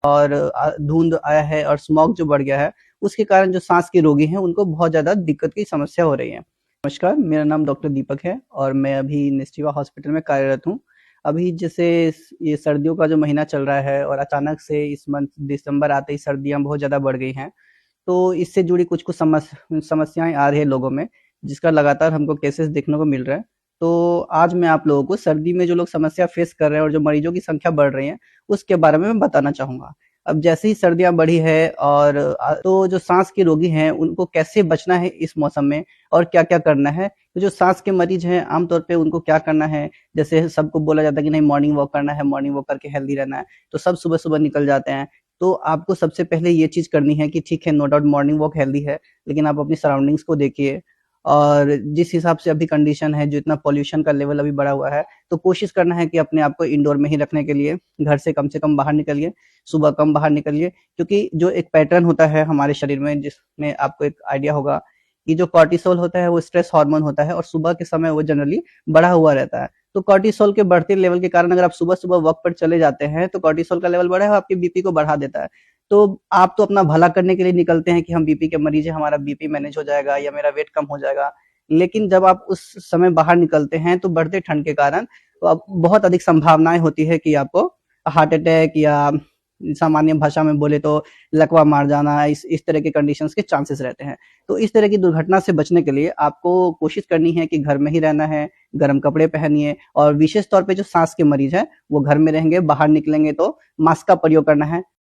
और धुंध आया है और स्मॉग जो बढ़ गया है, उसके कारण जो सांस के रोगी हैं उनको बहुत ज़्यादा दिक्कत की समस्या हो रही है। नमस्कार, मेरा नाम डॉक्टर दीपक है और मैं अभी निस्टिवा हॉस्पिटल में कार्यरत हूँ। अभी जैसे ये सर्दियों का जो महीना चल रहा है और अचानक से इस मंथ दिसंबर आते ही सर्दियाँ बहुत ज़्यादा बढ़ गई हैं। तो इससे जुड़ी कुछ-कुछ समस्याएँ आ रही है लोगों में, जिसका लगातार हमको केसेस देखने को मिल रहा है। तो आज मैं आप लोगों को सर्दी में जो लोग समस्या फेस कर रहे हैं और जो मरीजों की संख्या बढ़ रही है, उसके बारे में मैं बताना चाहूँगा। अब जैसे ही सर्दियाँ बढ़ी है और तो जो सांस के रोगी हैं, उनको कैसे बचना है इस मौसम में और क्या-क्या करना है? तो जो सांस के मरीज हैं, आम तौर पे उनको क्या करना है? जैसे सबको बोला जाता है कि नहीं मॉर्निंग वॉक करना है, मॉर्निंग वॉक करके हेल्दी रहना है, तो सब सुबह-सुबह निकल जाते हैं। तो आपको सबसे पहले ये चीज़ करनी है कि ठीक है, no doubt morning walk healthy है, लेकिन आप अपनी सराउंडिंग्स को देखिए और जिस हिसाब से अभी कंडीशन है, जो इतना पॉल्यूशन का लेवल अभी बढ़ा हुआ है, तो कोशिश करना है कि अपने आप को इंडोर में ही रखने के लिए घर से कम बाहर निकलिए, सुबह कम बाहर निकलिए, क्योंकि जो एक पैटर्न होता है हमारे शरीर में जिसमें आपको एक आइडिया होगा कि जो कॉर्टिसोल होता है वो स्ट्रेस हार्मोन होता है और सुबह के समय वो जनरली बढ़ा हुआ रहता है। तो कॉर्टिसोल के बढ़ते लेवल के कारण अगर आप सुबह-सुबह वॉक पर चले जाते हैं, तो कॉर्टिसोल का लेवल बढ़ा है और आपके बीपी को बढ़ा देता है। तो आप तो अपना भला करने के लिए निकलते हैं कि हम बीपी के मरीज हैं, हमारा बीपी मैनेज हो जाएगा या मेरा वेट कम हो जाएगा। लेकिन जब आप उस समय बाहर निकलते हैं तो बढ़ते ठंड के कारण तो अब बहुत अधिक संभावनाएं होती है कि आपको हार्ट अटैक या सामान्य भाषा में बोले तो लकवा मार जाना, इस तरह के कंडीशंस के चांसेस रहते हैं। तो इस तरह की दुर्घटना से बचने के लिए आपको कोशिश करनी है कि घर में ही रहना है, गर्म कपड़े पहनिए और विशेष तौर पे जो सांस के मरीज हैं वो घर में रहेंगे, बाहर निकलेंगे तो मास्क का प्रयोग करना है।